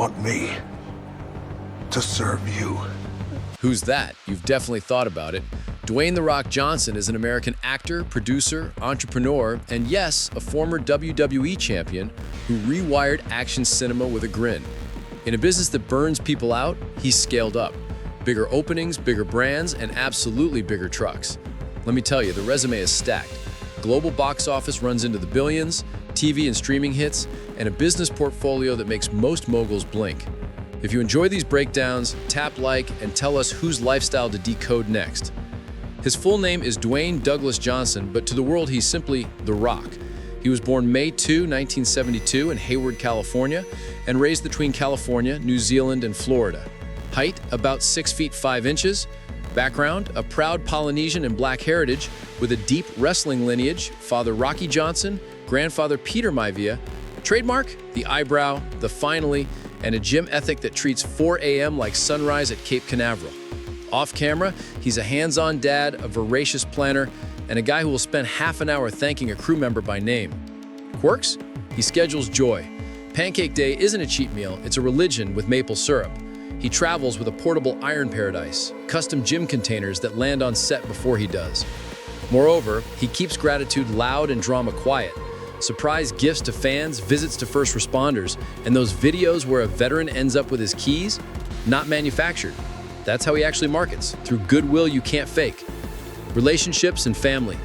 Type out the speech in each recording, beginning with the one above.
want me to serve you. Who's that? You've definitely thought about it. Dwayne "The Rock" Johnson is an American actor, producer, entrepreneur, and yes, a former WWE champion who rewired action cinema with a grin. In a business that burns people out, he's scaled up. Bigger openings, bigger brands, and absolutely bigger trucks. Let me tell you, the resume is stacked. Global box office runs into the billions, TV and streaming hits, and a business portfolio that makes most moguls blink. If you enjoy these breakdowns, tap like and tell us whose lifestyle to decode next. His full name is Dwayne Douglas Johnson, but to the world he's simply The Rock. He was born May 2, 1972 in Hayward, California, and raised between California, New Zealand, and Florida. Height, about 6 feet 5 inches. Background, a proud Polynesian and Black heritage with a deep wrestling lineage, Father Rocky Johnson, grandfather Peter Maivia. Trademark, the eyebrow, the finally, and a gym ethic that treats 4 a.m. like sunrise at Cape Canaveral. Off camera, he's a hands-on dad, a voracious planner, and a guy who will spend half an hour thanking a crew member by name. Quirks? He schedules joy. Pancake Day isn't a cheat meal, it's a religion with maple syrup. He travels with a portable iron paradise, custom gym containers that land on set before he does. Moreover, he keeps gratitude loud and drama quiet. Surprise gifts to fans, visits to first responders, and those videos where a veteran ends up with his keys, not manufactured. That's how he actually markets, through goodwill you can't fake. Relationships and family.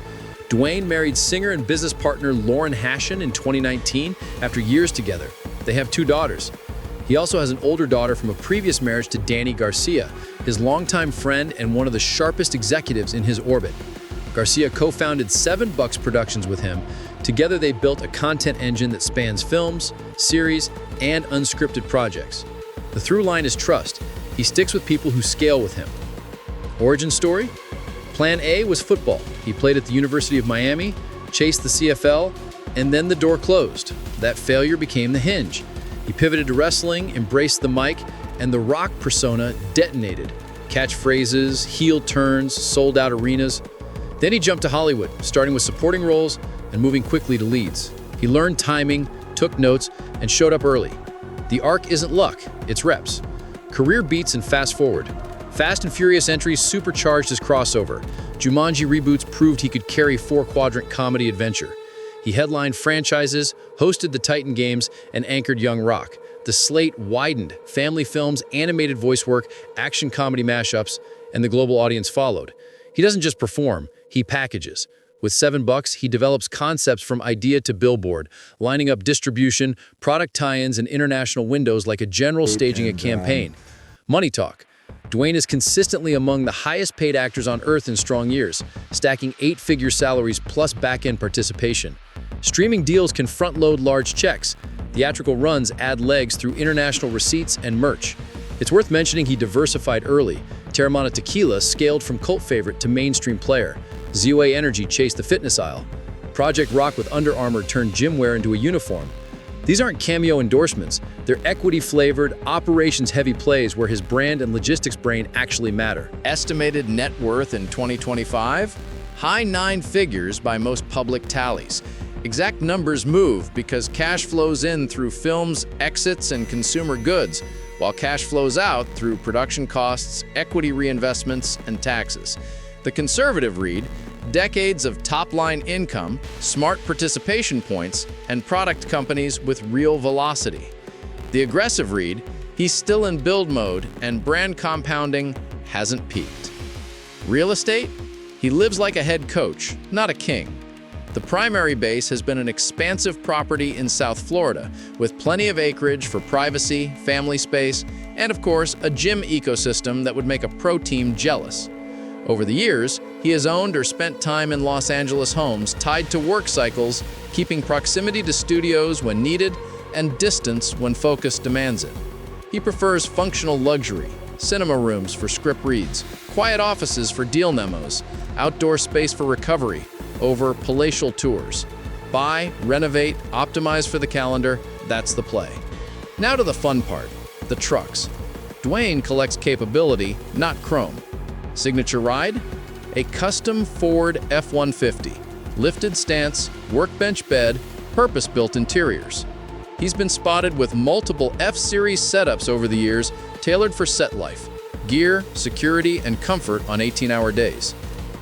Dwayne married singer and business partner Lauren Hashin in 2019 after years together. They have 2 daughters. He also has an older daughter from a previous marriage to Danny Garcia, his longtime friend and one of the sharpest executives in his orbit. Garcia co-founded 7 Bucks Productions with him. Together they built a content engine that spans films, series, and unscripted projects. The through line is trust. He sticks with people who scale with him. Origin story? Plan A was football. He played at the University of Miami, chased the CFL, and then the door closed. That failure became the hinge. He pivoted to wrestling, embraced the mic, and the Rock persona detonated. Catchphrases, heel turns, sold out arenas. Then he jumped to Hollywood, starting with supporting roles and moving quickly to leads. He learned timing, took notes, and showed up early. The arc isn't luck, it's reps. Career beats and fast forward. Fast and Furious entries supercharged his crossover. Jumanji reboots proved he could carry 4-quadrant comedy adventure. He headlined franchises, hosted the Titan Games, and anchored Young Rock. The slate widened, family films, animated voice work, action comedy mashups, and the global audience followed. He doesn't just perform, he packages. With 7 Bucks, he develops concepts from idea to billboard, lining up distribution, product tie-ins, and international windows like a general staging a campaign. Money talk. Dwayne is consistently among the highest-paid actors on Earth in strong years, stacking 8-figure salaries plus back-end participation. Streaming deals can front-load large checks. Theatrical runs add legs through international receipts and merch. It's worth mentioning he diversified early. Teremana Tequila scaled from cult favorite to mainstream player. ZOA Energy chased the fitness aisle. Project Rock with Under Armour turned gym wear into a uniform. These aren't cameo endorsements. They're equity-flavored, operations-heavy plays where his brand and logistics brain actually matter. Estimated net worth in 2025? High 9 figures by most public tallies. Exact numbers move because cash flows in through films, exits, and consumer goods, while cash flows out through production costs, equity reinvestments, and taxes. The conservative read, decades of top-line income, smart participation points, and product companies with real velocity. The aggressive read, he's still in build mode and brand compounding hasn't peaked. Real estate? He lives like a head coach, not a king. The primary base has been an expansive property in South Florida, with plenty of acreage for privacy, family space, and of course, a gym ecosystem that would make a pro team jealous. Over the years, he has owned or spent time in Los Angeles homes tied to work cycles, keeping proximity to studios when needed and distance when focus demands it. He prefers functional luxury, cinema rooms for script reads, quiet offices for deal memos, outdoor space for recovery, over palatial tours. Buy, renovate, optimize for the calendar, that's the play. Now to the fun part, the trucks. Dwayne collects capability, not chrome. Signature ride? A custom Ford F-150, lifted stance, workbench bed, purpose-built interiors. He's been spotted with multiple F-Series setups over the years, tailored for set life, gear, security, and comfort on 18-hour days.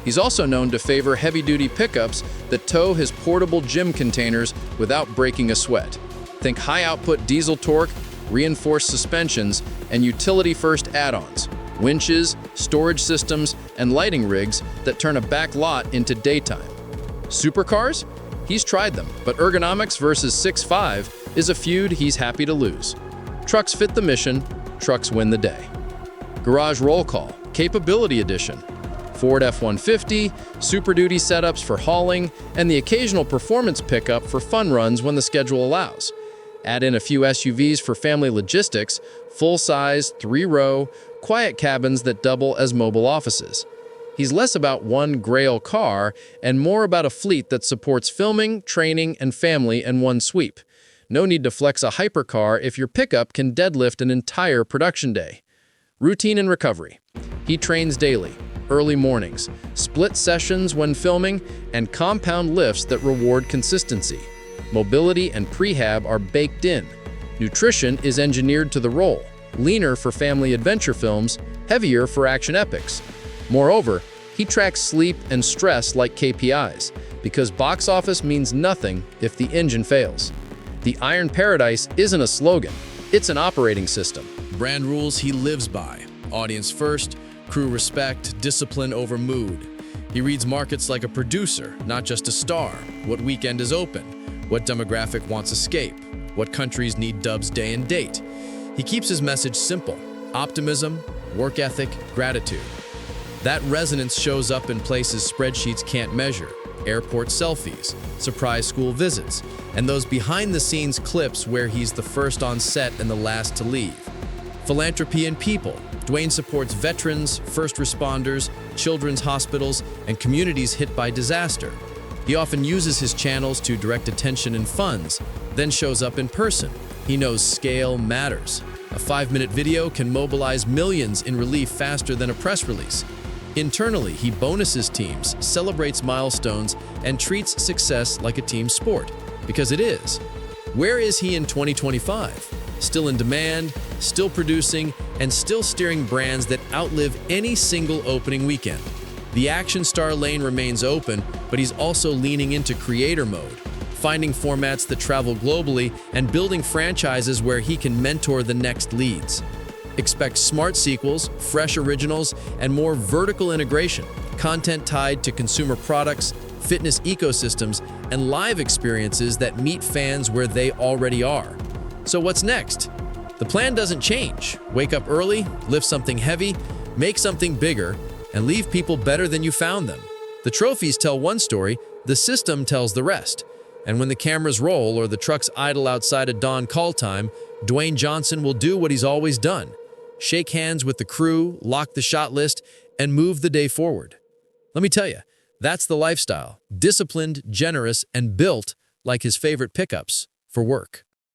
He's also known to favor heavy-duty pickups that tow his portable gym containers without breaking a sweat. Think high-output diesel torque, reinforced suspensions, and utility-first add-ons, winches, storage systems, and lighting rigs that turn a back lot into daytime. Supercars? He's tried them, but ergonomics versus 6'5" is a feud he's happy to lose. Trucks fit the mission, trucks win the day. Garage Roll Call, Capability Edition. Ford F-150, Super Duty setups for hauling, and the occasional performance pickup for fun runs when the schedule allows. Add in a few SUVs for family logistics, full-size, 3-row, quiet cabins that double as mobile offices. He's less about one grail car and more about a fleet that supports filming, training, and family in one sweep. No need to flex a hypercar if your pickup can deadlift an entire production day. Routine and recovery. He trains daily, early mornings, split sessions when filming, and compound lifts that reward consistency. Mobility and prehab are baked in. Nutrition is engineered to the role, leaner for family adventure films, heavier for action epics. Moreover, he tracks sleep and stress like KPIs, because box office means nothing if the engine fails. The Iron Paradise isn't a slogan, it's an operating system. Brand rules he lives by: audience first, crew respect, discipline over mood. He reads markets like a producer, not just a star. What weekend is open? What demographic wants escape? What countries need dubs day and date? He keeps his message simple: optimism, work ethic, gratitude. That resonance shows up in places spreadsheets can't measure: airport selfies, surprise school visits, and those behind-the-scenes clips where he's the first on set and the last to leave. Philanthropy and people. Dwayne supports veterans, first responders, children's hospitals, and communities hit by disaster. He often uses his channels to direct attention and funds, then shows up in person. He knows scale matters. A 5-minute video can mobilize millions in relief faster than a press release. Internally, he bonuses teams, celebrates milestones, and treats success like a team sport, because it is. Where is he in 2025? Still in demand, still producing, and still steering brands that outlive any single opening weekend. The action star lane remains open, but he's also leaning into creator mode, finding formats that travel globally and building franchises where he can mentor the next leads. Expect smart sequels, fresh originals, and more vertical integration, content tied to consumer products, fitness ecosystems, and live experiences that meet fans where they already are. So what's next? The plan doesn't change. Wake up early, lift something heavy, make something bigger, and leave people better than you found them. The trophies tell one story, the system tells the rest. And when the cameras roll or the trucks idle outside at dawn call time, Dwayne Johnson will do what he's always done: shake hands with the crew, lock the shot list, and move the day forward. Let me tell you, that's the lifestyle: disciplined, generous, and built like his favorite pickups for work.